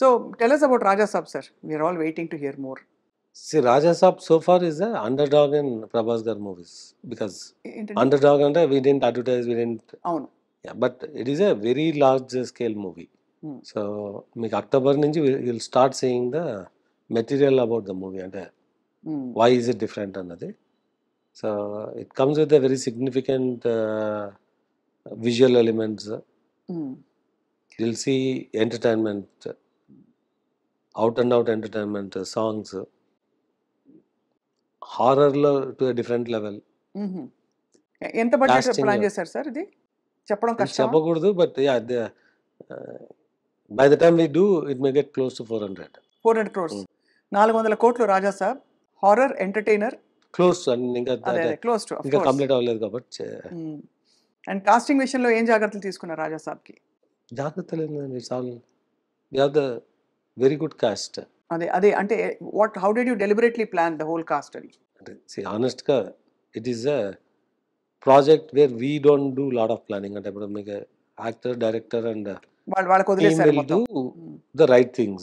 So tell us about Raja Saab, sir. We are all waiting to hear more. See, Raja Saab so far is the underdog in Prabhas Gar movies because ఏంటండి? underdog and we didn't advertise, we didn't. అవును. Yeah, but it is a very large scale movie. Hmm. So, మీకు October నుంచి you'll start seeing the material about the movie అంటే Hmm. why is it different అన్నది. So, it comes with a very significant visual elements. Hmm. You'll see entertainment, out and out entertainment, songs, horror లో to a different level. Mhm. ఎంత budget Casting, plan చేశారు sir ఇది? చెప్పడం ఇది కష్టమా? చెప్పకూడదు but ya by the time we do it may get close to 400 400 crores. 400 కోట్లు Raja Saab. Horror entertainer. Close ఇంకా అదే క్లోజ్ టు ఇంకా కంప్లీట్ అవ్వలేదు కాబట్టి అండ్ కాస్టింగ్ విషయంలో ఏం జాగ్రత్తలు తీసుకున్నారు రాజా సాబ్కి? జాగ్రత్త లేదు. It's all we have the very good cast. అదే అదే అంటే how did you deliberately plan the whole cast అని? అంటే ఆనెస్ట్గా it is a project where we don't do lot of planning. అంటే ఇప్పుడు మీకు యాక్టర్ డైరెక్టర్ అండ్ వాళ్ళకి వదిలేశారు will మొత్తం. do the right things.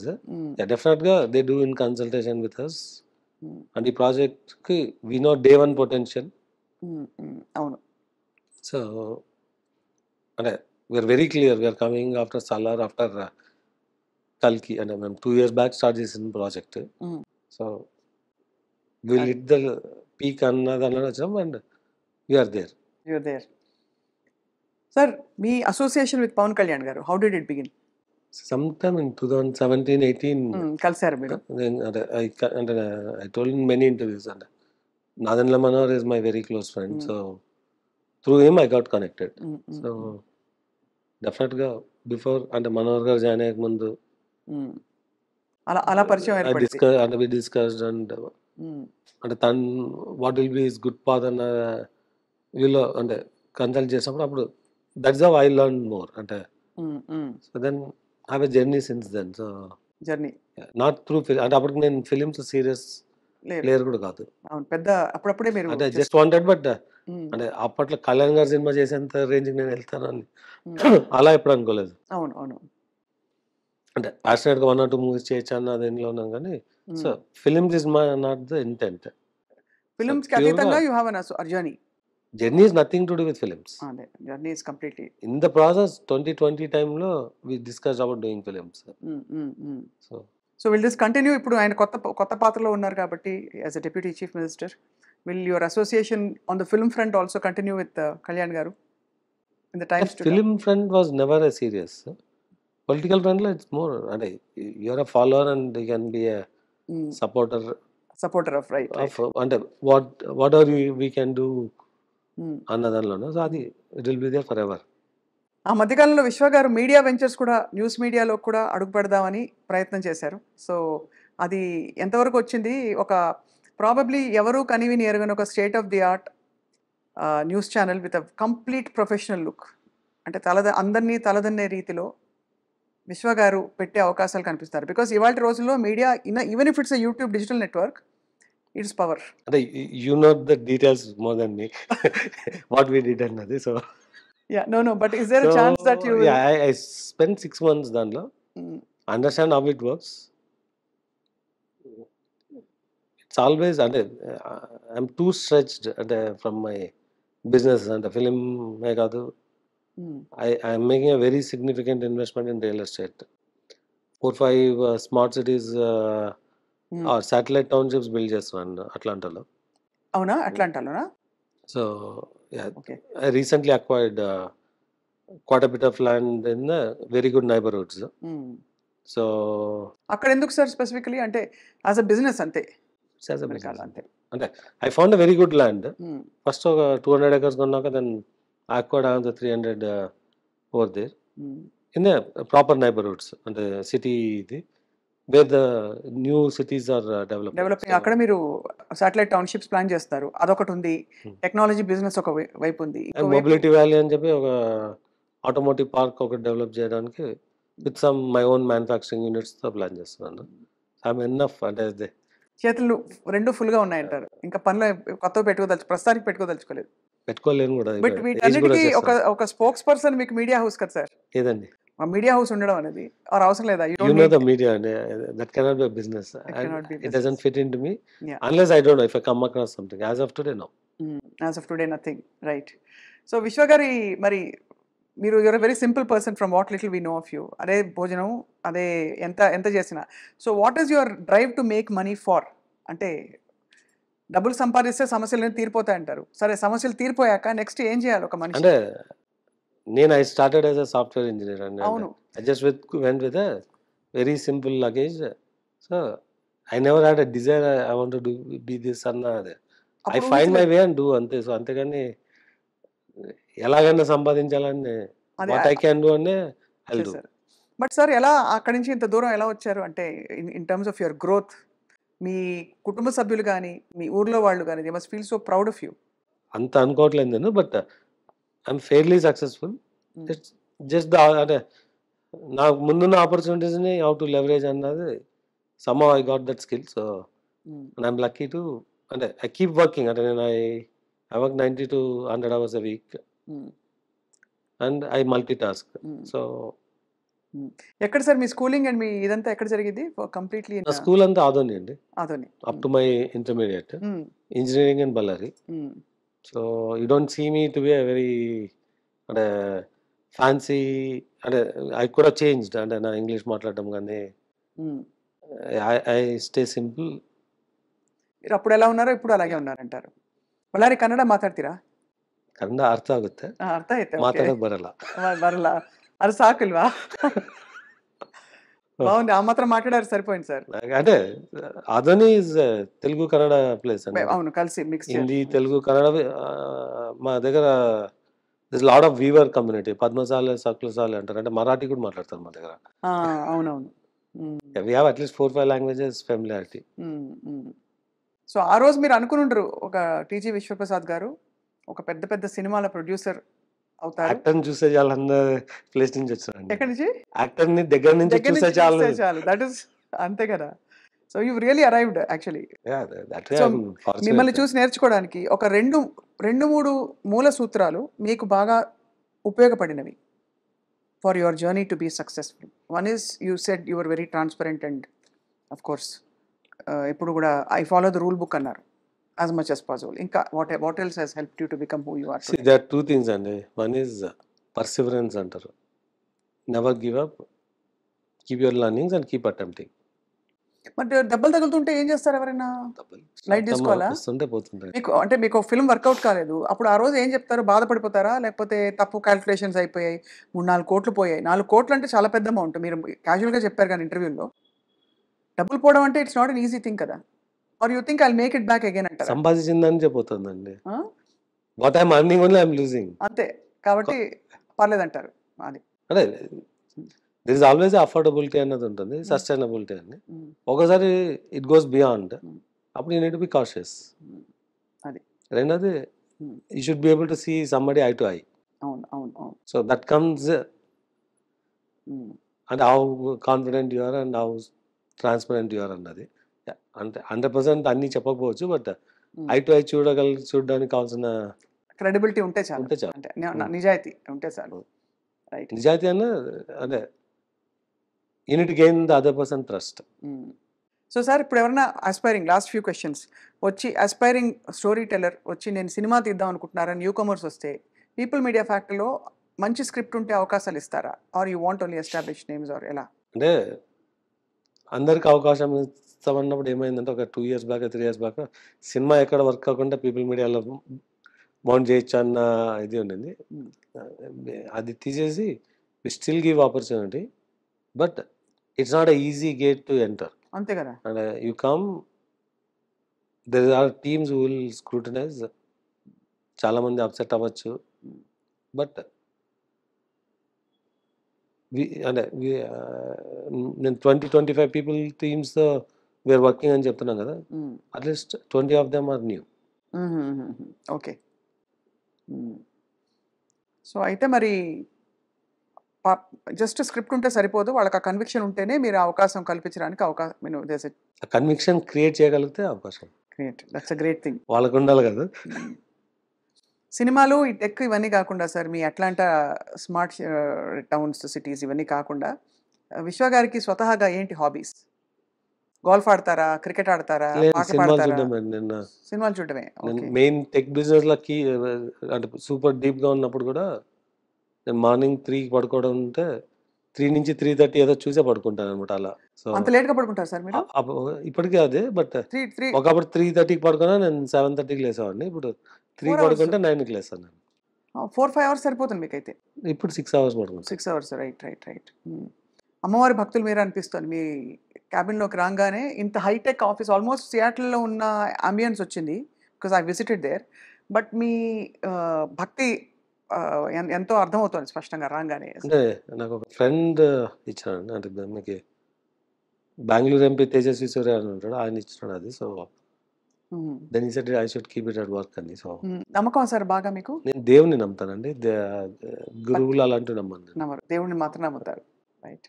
Yeah, definitely they do in consultation with us. And the project we know day one potential. అవును. So we are very clear. We are coming after Salar, after Kalki, and 2 years back start this project. So we'll hit the peak and we are there. You're there. Sir, మీ association with Pawan Kalyan garu, how did it begin? Sometime in 2017-18, కలిసారు మీరు? I told in many interviews, and Nadanla Manohar is my very close friend. So through him I got connected. So definitely before and Manohar garu join ayyek mundu అలా పరిచయం ఏర్పడింది. we discussed and tan what will be his good path and వీళ్ళు అంటే consult చేసినప్పుడు అప్పుడు that's how I learn more అంటే. So then I have a journey since then. So journey not through అంటే అప్పటికి నేను ఫిలిమ్స్ సీరియస్ ప్లేయర్ కూడా కాదు. అవును, పెద్ద అప్పుడప్పుడే మీరు అంటే జస్ట్ వాంటెడ్ బట్ అంటే అప్పట్లో కళ్యాణ్ గారు సినిమా చేసేంత రేంజ్కి నేను వెళ్తాను అని అలా ఎప్పుడు అనుకోలేదు. అవును అవును. అంటే ప్యాషనేట్గా 1 or 2 మూవీస్ చేయొచ్చు అన్న దీనిలో ఉన్నాం కానీ so films is not the intent. ఫిలిమ్స్కి అతీతంగా you have an journey. Journey is nothing to do with films. Journey is completely. In the process, 2020 time lo we discussed about doing films. So will this continue? ఇప్పుడు ఆయన కొత్త పాత్రలో ఉన్నారు కాబట్టి as a deputy chief minister, will your association on the film front also continue with Kalyan garu in the times to come? Film front was never a serious. Political front lo it's more and you are a follower and you can be a supporter of right. And what are we can do అన్నదానిలోనూ. So అది it will be there forever. ఆ మధ్యకాలంలో విశ్వ గారు media ventures కూడా news మీడియాలో కూడా అడుగు పెడదామని ప్రయత్నం చేశారు. సో అది ఎంతవరకు వచ్చింది? ఒక ప్రాబబ్లీ ఎవరు కనివిని ఎరగని ఒక state of the art news channel with a complete professional look, అంటే అందరినీ తలదన్నే రీతిలో విశ్వ గారు పెట్టే అవకాశాలు కనిపిస్తారు. బికాస్ ఇవాళ రోజుల్లో media even if it's a YouTube digital network, it's power. You know the details more than me. What we did annadi. So yeah, no, but is there a chance that you will... Yeah, I spent 6 months danlo. Understand how it works. It's always I'm too stretched from my business and the film megadu. I am making a very significant investment in real estate. 4-5 smart cities satellite townships build చేస్తున్నాను అట్లాంటాలో. అవునా? అట్లాంటాలోనా? So I recently acquired quart bit of land in the very good neighbourhoods. So అక్కడ ఎందుకు sir specifically? అంటే as a business అంతే అంటే I found a very good land. First ఒక 200 acres కొన్నాక then I acquired another 300 over there in the proper neighbourhoods అంటే city ఇది where the new cities are developing. అక్కడ మీరు సాటిలైట్ టౌన్షిప్స్ ప్లాన్ చేస్తారు, అదొకటి ఉంది. టెక్నాలజీ బిజినెస్ ఒక వైపు ఉంది. మొబిలిటీ వ్యాలీ అని చెప్పి ఒక ఆటోమోటివ్ పార్క్ ఒకటి డెవలప్ చేయడానికి with some my own manufacturing units తో ప్లాన్ చేస్తున్నాను. ఐఎమ్ ఎనఫ్ అంటే చేతులు రెండు ఫుల్ గా ఉన్నాయంటారు. ఇంకా పనిలో కొత్త ప్రస్తుతానికి పెట్టుకోదలుచుకోలేదు. పెట్టుకోలేను కూడా. బట్ వీటన్నిటికీ ఒక స్పోక్స్ పర్సన్ మీకు మీడియా హౌస్ కదా సార్? ఏదండి మీడియా హౌస్ ఉండడం అనేది ఆర్ అవసరం లేదా? You You don't know need. the media, and that cannot be a business. It And cannot be it business. doesn't fit into me yeah. unless I don't know if I come across something. As of today, no. As of today nothing. Right. So Vishwa గారి మరి మీరు you are very simple person from what little we know of you. అదే భోజనం, అదే ఎంత ఎంత చేసినా. So what is your drive to make money far? అంటే డబ్బులు సంపాదిస్తే సమస్యలు తీరిపోతాయి అంటారు. సరే, సమస్యలు తీరిపోయాక నెక్స్ట్ ఏం చేయాలి ఒక మనిషి? అంటే I started as a software engineer, and అవును. I just went with a very simple luggage. So I never had a desire. I want to be this and that. I అప్పుడు find my ఊహించలేదు. way and do అంతే. So అంతేగాని ఎలాగైనా సంపాదించాలని అది what I can do అనే I do. చేశారు. But sir, ఎలా అక్కడి నుంచి ఇంత దూరం ఎలా వచ్చారు? అంటే in terms of your growth, మీ కుటుంబ సభ్యులు కానీ, మీ ఊర్లో వాళ్ళు కానీ, they must feel so proud of you. అంత అనుకోవట్లేదు నేను, but I'm fairly successful. It's just అంటే నాకు ముందున్న ఆపర్చునిటీస్ని హౌ టు లెవరేజ్ అన్నది somehow I got that skill. So and I'm lucky to, అంటే I keep working. అంటే నేను I work 90 to 100 hours a week and I multitask. So ఎక్కడ sir మీ స్కూలింగ్ అండ్ మీ ఇదంతా ఎక్కడ జరిగింది కంప్లీట్లీ? నా స్కూల్ అంతా ఆదోని అండి, Adoni. Up to my intermediate, engineering and Bellary. So you don't see me to be a very అంటే ఫ్యాన్సీ, అంటే ఐ కూడా చేంజ్డ్. అంటే నా ఇంగ్లీష్ మాట్లాడడం కానీ ఐ స్టే సింపుల్. మీరు అప్పుడు ఎలా ఉన్నారో ఇప్పుడు అలాగే ఉన్నారంటారు. ಬಳ್ಳಾರಿ ಕನ್ನಡ ಮಾತಾಡ್ತೀರಾ? ಕನ್ನಡ ಅರ್ಥ ಆಗುತ್ತೆ, ಅರ್ಥ ಆಯ್ತು. ಮಾತಾಡಕ್ ಬರಲ್ಲ. ಬರಲ್ಲ, ಅದು ಸಾಕಿಲ್ವಾ? బాగుంది, ఆ మాత్రం మాట్లాడారు సరిపోయింది సార్. అంటే అదని తెలుగు కన్నడ ప్లేస్ అండి. అవును, కలిసి మిక్స్ హిందీ తెలుగు కన్నడ. మా దగ్గర lot of weaver community, Padmashali Sakulashali అంటారు, అంటే మరాఠీ కూడా మాట్లాడతారు మా దగ్గర. అవునవును. We have at least 4-5 languages familiarity. So ఆ రోజు మీరు అనుకునుండ్రు ఒక టీజీ విశ్వప్రసాద్ గారు ఒక పెద్ద పెద్ద సినిమాల ప్రొడ్యూసర్ అవుతారు. యాక్టర్ని చూసే చాలు అన్న ప్లేస్ నుంచి వచ్చారండి. ఎక్కడి నుంచి? యాక్టర్ని దగ్గర నుంచి చూసే చాలు. దట్ ఇస్ అంతే కదా. So you really arrived actually. So మిమ్మల్ని చూసి నేర్చుకోవడానికి ఒక రెండు మూడు మూల సూత్రాలు మీకు బాగా ఉపయోగపడినవి for your journey to be successful. One is you said your very transparent and of course ఇప్పుడు కూడా I follow the rule book అన్నారు as much as possible. ఇంకా what else has helped you to become who you are today? There are two things అండి. One is perseverance అంటారు. Never give up, keep your learnings and keep attempting. But దెబ్బలు తగులుతుంటే ఏం చేస్తారు ఎవరైనా? Light తీసుకోవాలా? వస్తుంటే పోతుంటాయి. మీకు ఫిల్మ్ వర్కౌట్ కాలేదు, అప్పుడు ఆ రోజు ఏం చెప్తారు? బాధపడిపోతారా? లేకపోతే తప్పు క్యాల్కులేషన్స్ అయిపోయాయి, 3-4 కోట్లు పోయాయి? 4 కోట్లు అంటే చాలా పెద్ద అమౌంట్. మీరు క్యాజువల్గా చెప్పారు కానీ ఇంటర్వ్యూలో, డబ్బులు పోవడం అంటే it's not an easy thing కదా. Or you think I'll make it back again అంటారా? సంపాదించిందని చెప్పిపోతుందండి. What I'm earning only I'm losing. అంతే కాబట్టి పర్లేదంటారు. అది అంటే దిర్ ఇస్ ఆల్వేస్ అఫోర్డబిలిటీ అన్నది ఉంటుంది, సస్టైనబిలిటీ అని. ఒకసారి ఇట్ గోస్ బియాండ్, అప్పుడు you need to be cautious. అది రెండోది you should be able to see somebody eye to eye. అవును అవును అవును. So that comes and how confident you are and how transparent you are అన్నది. అంటే 100% అన్ని చెప్పకపోవచ్చు, బట్ ఐ టు ఐ చూడడానికి కావాల్సిన క్రెడిబిలిటీ ఉంటే చాలు. అంటే నిజాయితీ ఉంటే చాలు. రైట్. నిజాయితీ అన్న అంటే you need gain the other person trust. So sir, ఇప్పుడు ఎవరైనా అస్పైరింగ్, లాస్ట్ ఫ్యూ క్వశ్చన్స్, వచ్చి అస్పైరింగ్ స్టోరీ టెల్లర్ వచ్చి నేను సినిమా తీద్దాం అనుకుంటున్నారా, న్యూ కమర్స్ వస్తే పీపుల్ మీడియా ఫ్యాక్టరీలో మంచి స్క్రిప్ట్ ఉంటే అవకాశాలు ఇస్తారా? Are you want only establish names or ఎలా? అంటే అందరికి అవకాశం ఇస్తామన్నప్పుడు ఏమైందంటే ఒక 2 years back 3 years back cinema ఎక్కడ వర్క్ కాకుండా పీపుల్ మీడియాలో మౌంట్ చేయొచ్చు అన్న ఇది ఉండింది. అది తీసేసి we still give opportunity, but it's not a easy gate to enter. అంతే కదా. And you come, there are teams who will scrutinise. చాలామంది అప్సెట్ అవ్వచ్చు, బట్ అంటే నేను 20-25 పీపుల్ టీమ్స్తో వీఆర్ వర్కింగ్ అని చెప్తున్నాం కదా, at least 20 of them are new. Okay. So అయితే మరి జస్ట్ స్క్రిప్ట్ ఉంటే సరిపోదు, వాళ్ళకి ఆ కన్విక్షన్ ఉంటేనే మీరు అవకాశం కల్పించడానికి అవకాశం కన్విక్షన్ క్రియేట్ చేయగలిగితే అవకాశం create. That's a great thing. వాళ్ళకు ఉండాలి కదా. సినిమాలు, ఈ టెక్ ఇవన్నీ కాకుండా సార్ మీ అట్లాంటా స్మార్ట్ టౌన్స్, సిటీస్ ఇవన్నీ కాకుండా విశ్వ గారికి స్వతహాగా ఏంటి హాబీస్? గోల్ఫ్ ఆడతారా? క్రికెట్ ఆడతారా? లేదు పాటలు సినిమాలు పాడతారా? చూడడం అండి. నేను సినిమాలు చూడడమే. నేను ఓకే. మెయిన్ టెక్ బిజినెస్‌లకి అంటే సూపర్ డీప్‌గా ఉన్నప్పుడు కూడా నేను మార్నింగ్ 3కి పడుకోవడం ఉంటే 3-3:30 ఏదో చూసే పడుకుంటాననమాట అలా. సో, అంత లేట్‌గా పడుకుంటారా సార్ మీరు? ఇప్పటికి అదే. బట్ 3 ఒకప్పుడు 3:30కి పడుకున్నా నేను 7:30కి లేసేవాడిని. ఇప్పుడు 3కి 4 అవర్స్. పడుకుంటే 9కి లేస్తాను నేను. 4, 5 అవర్స్ సరిపోతుంది మీకైతే. ఇప్పుడు 6 అవర్స్ పడుకుంటాను. 6 అవర్స్. రైట్. అమ్మవారి భక్తులు మీరే అనిపిస్తోంది. మీ క్యాబిన్‌లోకి రాంగానే ఇంత హైటెక్ ఆఫీస్ ఆల్మోస్ట్ సియాటిల్‌లో ఉన్న యాంబియన్స్ వచ్చింది. Because I visited there. But మీ భక్తి ఎంతో అర్థమవుతోంది స్పష్టంగా రాంగానే. అంటే నాకు ఒక ఫ్రెండ్ ఇచ్చాడండి. అంటే మీకు బెంగుళూరు ఎంపీ తేజస్వి సూర్య అని ఉంటాడు. ఆయన ఇచ్చినాడు అది. So, hmm. Then he said I should keep it at work అని. సో, నమ్మకం సార్ బాగా మీకు? నేను దేవుడిని నమ్ముతానండి. గురువులు అలాంటివి నమ్మను నేను. నమ్మరు. దేవుడిని మాత్రం నమ్ముతారు. రైట్.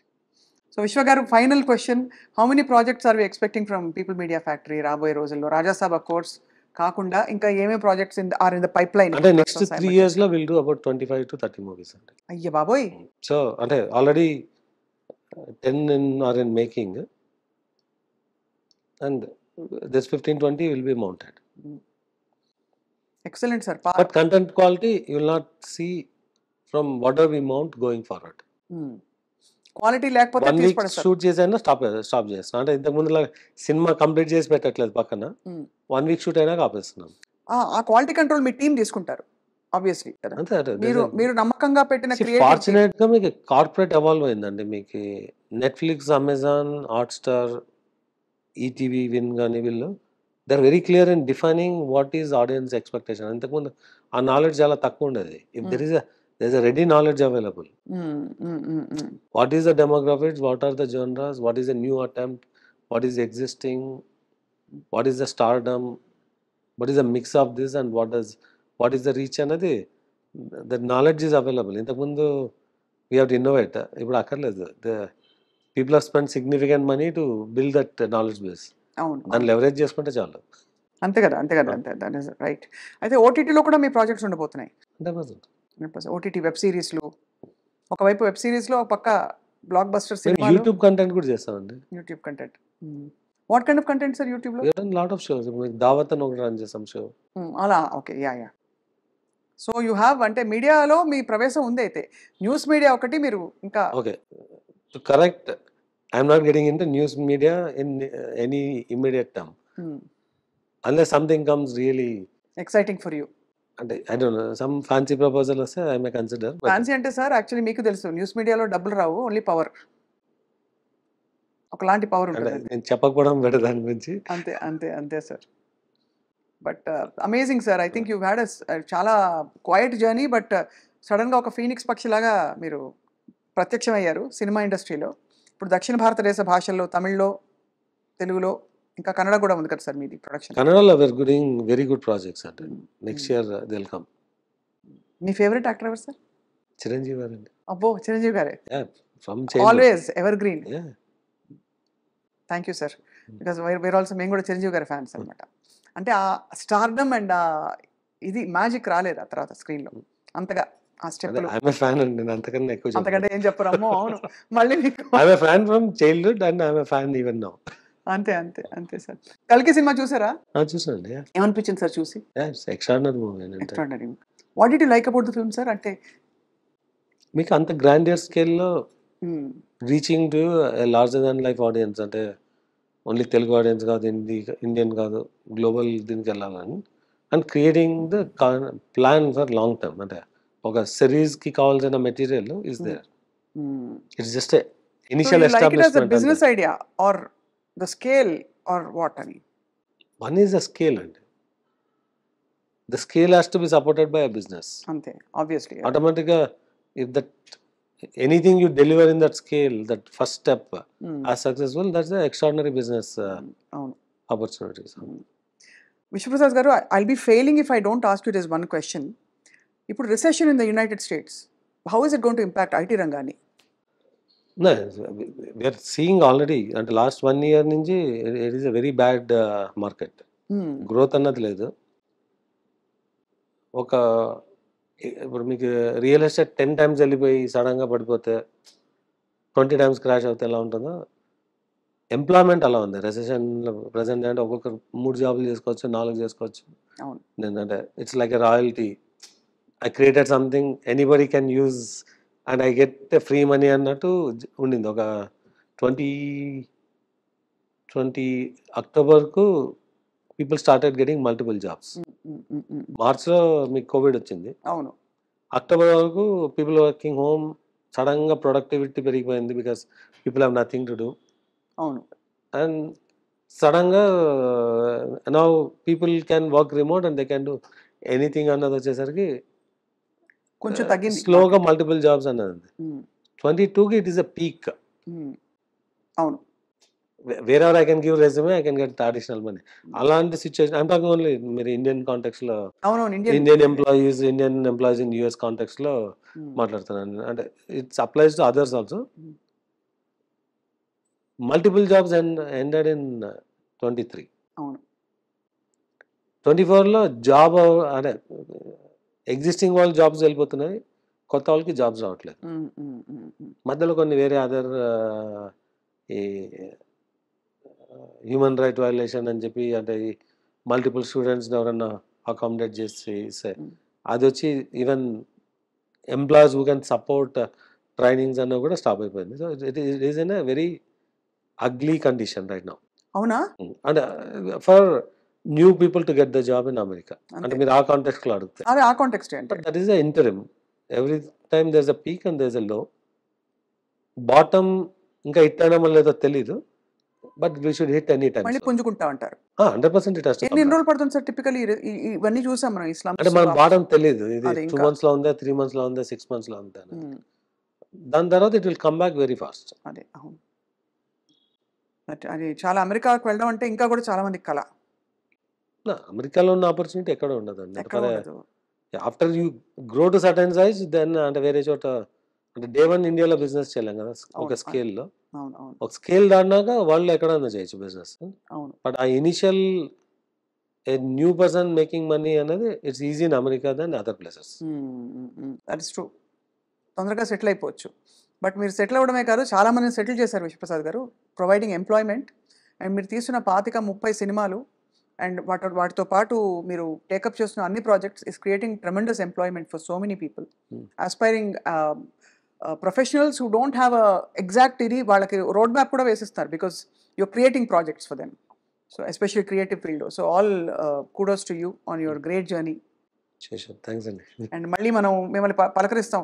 సో విశ్వ గారు final question. How many projects are we expecting from People Media Factory రాబోయే రోజుల్లో? రాజాసాబ్ ఆఫ్ కోర్స్ కాకుండా ఇంకా ఏమేం projects are in the pipeline? అంటే నెక్స్ట్ 3 ఇయర్స్‌లో విల్ డూ అబౌట్ 25-30 మూవీస్ అండి. అయ్య బాబోయ్! సో, అంటే already 10 are in making and this 15-20 will be mounted. Excellent sir. But content quality you will not see from whatever we mount going forward. Quality లేకపోతే 1 తీసి week పడేస్తారు. Shoot చేసైనా stop చేస్తాం. అంటే ఇంతకు ముందులాగా సినిమా కంప్లీట్ చేసి పెట్టట్లేదు పక్కన. 1 వీక్ షూట్ అయినాక ఆపేస్తున్నాం. ఆ క్వాలిటీ కంట్రోల్ మీ టీమ్ తీసుకుంటారు. ఆబ్వియస్లీ కదా. అంతే అంటే మీరు నమ్మకంగా పెట్టిన క్రియేటివ్ ఫార్చునేట్‌గా మీకు కార్పొరేట్ ఎవాల్వ్ అయిందండి. మీకు Netflix, Amazon, Hotstar, ETV Win గాని వీళ్ళు they are very clear in defining what is audience expectation. ఇంతకుముందు ఆ నాలెడ్జ్ చాలా తక్కువ ఉండేది. If there is a ready knowledge available. What is the demographics? What are the genres? What is the new attempt? What is existing? What is the stardom? What is the mix of this and what is the reach అనేది the knowledge is available. ఇంతకుముందు we have to innovate. ఇప్పుడు అక్కర్లేదు. The people have spent significant money to build that knowledge base. అవును. దాన్ని leverage చేసుకుంటే చాలు. అంతే కదా. That is right. అయితే ఓటీటీలో కూడా మీ ప్రాజెక్ట్స్ ఉండబోతున్నాయి. 100%. ఓటీటీ వెబ్ సిరీస్లు, ఒకవైపు వెబ్ సిరీస్లో ఒక పక్క బ్లాక్ బస్టర్ మేము సినిమాలు, యూట్యూబ్ కంటెంట్ కూడా చేస్తామండి. YouTube content. What kind of content sir యూట్యూబ్లో? We have done lot of shows. మీకు దావత్ అని ఒకటి రన్ చేసాం షో. అలా okay. Yeah. So you have అంటే మీడియాలో మీ ప్రవేశం ఉంది. అయితే న్యూస్ మీడియా ఒకటి మీరు ఇంకా Okay. To correct, I'm not getting into news media in any immediate term. Unless something comes really, exciting for you. అంటే I don't know, some fancy proposal వస్తే I may consider. But fancy అంటే sir actually మీకు తెలుసు news మీడియాలో డబ్బులు రావు, only power. ఒకలాంటి power అంటే ఉంటుంది. నేను చెప్పకపోవడం బెటర్ దాని గురించి. అంతే sir. But amazing sir. I think you had చాలా క్వైట్ జర్నీ. బట్ సడన్గా ఒక ఫీనిక్స్ పక్షిలాగా మీరు ప్రత్యక్షమయ్యారు సినిమా ఇండస్ట్రీలో. ఇప్పుడు దక్షిణ భారతదేశ భాషల్లో తమిళ్లో, తెలుగులో, ఇంకా కన్నడ కూడా ఉంది కదా సార్ మీది ప్రొడక్షన్. కన్నడలో we're doing very good projects అంటే నెక్స్ట్ ఇయర్ they'll come. మీ ఫేవరెట్ యాక్టర్ ఎవరు సార్? చిరంజీవి గారండి. అబ్బో, చిరంజీవి గారే. Yeah, from childhood. Always ever green. Yeah. Thank you sir. Because wear also మేము కూడా చిరంజీవి గారి ఫ్యాన్స్ అనమాట. అంటే ఆ స్టార్డమ్ అండ్ ఇది మ్యాజిక్ రాలేదు ఆ తర్వాత స్క్రీన్లో అంతగా. ఆ స్టెప్పులు I'm a fan అండి. నేను అంతకన్నా ఎక్కువ చెప్పను. అంతకంటే ఏం చెప్పరు. అమ్మో అవును. మళ్ళీ మీకు I'm a fan from childhood and I'm a fan even now. అంతే సార్. కల్కి సినిమా చూసారా? చూసానండి. Yeah. ఏమనిపించింది సార్ చూసి? Yeah, it's extraordinary movie. Extraordinary. What did you like about the film sir? అంటే మీకు అంత గ్రాండియర్ స్కేల్లో reaching to larger than life audience, అంటే ఓన్లీ తెలుగు ఆడియన్స్ కాదు, ఇండియన్ కాదు, గ్లోబల్ దీనికి వెళ్ళాలని and creating the plan for long term. అంటే ఒక సిరీస్కి కావాల్సిన material is there. It's just initial establishment. Business idea or the scale or what అని? వన్ ఈజ్ ద స్కేల్ అండి. The scale has to B supported by a business. అంతే obviously. ఆటోమేటిక్గా if that anything you deliver in that scale, that first step as successful, that's the extraordinary business opportunities. Vishwaprasad గారు, I'll be failing if I don't ask you this one question. ఇప్పుడు recession in the United states, how is it going to impact IT రంగాన్ని? No, we are seeing already, అంటే last 1 year నుంచి it is a very bad market. Growth అన్నది లేదు. ఒక ఇప్పుడు మీకు real estate 10 times వెళ్ళిపోయి సడన్గా పడిపోతే 20 టైమ్స్ క్రాష్ అవుతే ఎలా ఉంటుందో ఎంప్లాయ్మెంట్ అలా ఉంది రెసెషన్లో ప్రజెంట్. అంటే ఒక్కొక్కరు 3 జాబులు చేసుకోవచ్చు, 4 చేసుకోవచ్చు. అవును. అంటే it's like a royalty. I created something anybody can use and I get free money అన్నట్టు ఉండింది. ఒక 2020 అక్టోబర్కు people started getting multiple jobs. మార్చ్లో మీకు కోవిడ్ వచ్చింది. అవును. అక్టోబర్ వరకు పీపుల్ వర్కింగ్ హోమ్, సడన్గా ప్రొడక్టివిటీ పెరిగిపోయింది because people have nothing to do. అవును. అండ్ సడన్గా now people can work remote and they can do anything అన్నది వచ్చేసరికి కొంచెం తగ్గింది స్లోగా మల్టిపుల్ జాబ్స్ అన్నది. 22కి ఇట్ ఈస్ అ పీక్. అవును. Wherever I can give resume, I can get additional money. అలాంటి సిచ్యువేషన్ ఐమ్ టాకింగ్ ఓన్లీ మీరు ఇండియన్ కాంటెక్స్లో, అవునవును. ఇండియన్ ఎంప్లాయీస్ ఇన్ యూఎస్ కాంటెక్స్లో మాట్లాడుతున్నాను. అంటే it's applies to others also. Multiple jobs ended in 23. అవును. 24లో జాబ్ అంటే ఎగ్జిస్టింగ్ వాళ్ళు జాబ్స్ వెళ్ళిపోతున్నాయి, కొత్త వాళ్ళకి జాబ్స్ రావట్లేదు. మధ్యలో కొన్ని వేరే అదర్ ఈ హ్యూమన్ రైట్ వైలేషన్ అని చెప్పి, అంటే మల్టిపుల్ స్టూడెంట్స్ని ఎవరన్నా అకామిడేట్ చేసి అది వచ్చి even employees who can support trainings అన్న కూడా స్టాప్ అయిపోయింది. So it is in a very ugly condition right now. అవునా? అంటే for new people to get the job in America. అంటే మీరు ఆ కాంటెక్స్ట్లో అడిగితే అదే ఆ కాంటెక్స్ట్ ఏంటి? But that is the interim. Every time there is a peak and there is a low. Bottom ఇంకా హిట్ అయినా లేదో తెలీదు, but we should hit any time. మళ్ళీ పుంజుకుంటా ఉంటారు. 100% ఇట్ హస్ టు కమ్ ఎన్ని బ్యాక్. రోజులు పడుతుంది సార్ టిపికల్లీ ఇవన్నీ చూసాం మనం ఇస్లాం? అంటే మనం బాటమ్ తెలీదు, ఇది అదే 2 ఇంకా. months లో ఉందా, 3 months లో ఉందా, 6 months లో ఉందా. దాని తర్వాత it will come back very fast. అదే అవును. బట్ అది చాలా అమెరికాకి వెళ్ళడం అంటే ఇంకా కూడా చాలా మందికి కళ. అమెరికాలో ఉన్న ఆపర్చునిటీ ఎక్కడ ఉండదండి. ఎక్కడ ఉండదు. After you grow to certain size then అంటే వేరే చోట అంటే డే 1 ఇండియాలో బిజినెస్ చేయలేం కదా ఒక అవును. స్కేల్లో. అవును. అవును. ఒక స్కేల్ దాటినాక వాళ్ళు ఎక్కడన్నా చేయొచ్చు బిజినెస్. అవును. బట్ ఆ initial a new person making money అనేది it's easy in America then other places. That is true. తొందరగా సెటిల్ అయిపోవచ్చు. బట్ మీరు సెటిల్ అవ్వడమే కాదు, చాలా మందిని సెటిల్ చేశారు విశ్వప్రసాద్ గారు. ప్రొవైడింగ్ ఎంప్లాయ్మెంట్ అండ్ మీరు తీసిన 25-30 సినిమాలు అండ్ వాటితో పాటు మీరు టేకప్ చేస్తున్న అన్ని projects is creating tremendous employment for so many people aspiring professionals who don't have a exact ఇది, వాళ్ళకి రోడ్ మ్యాప్ కూడా వేసిస్తారు because you're creating projects for them. So especially creative field. So all kudos to you on your great journey. Thanks అండి. And మళ్ళీ మనం మిమ్మల్ని పలకరిస్తాం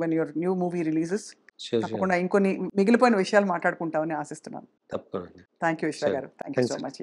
when your new movie releases. తప్పకుండా ఇంకొన్ని మిగిలిపోయిన విషయాలు మాట్లాడుకుంటామని ఆశిస్తున్నాను. తప్పకుండా. థ్యాంక్ యూ విశ్వ గారు. Thank you so much.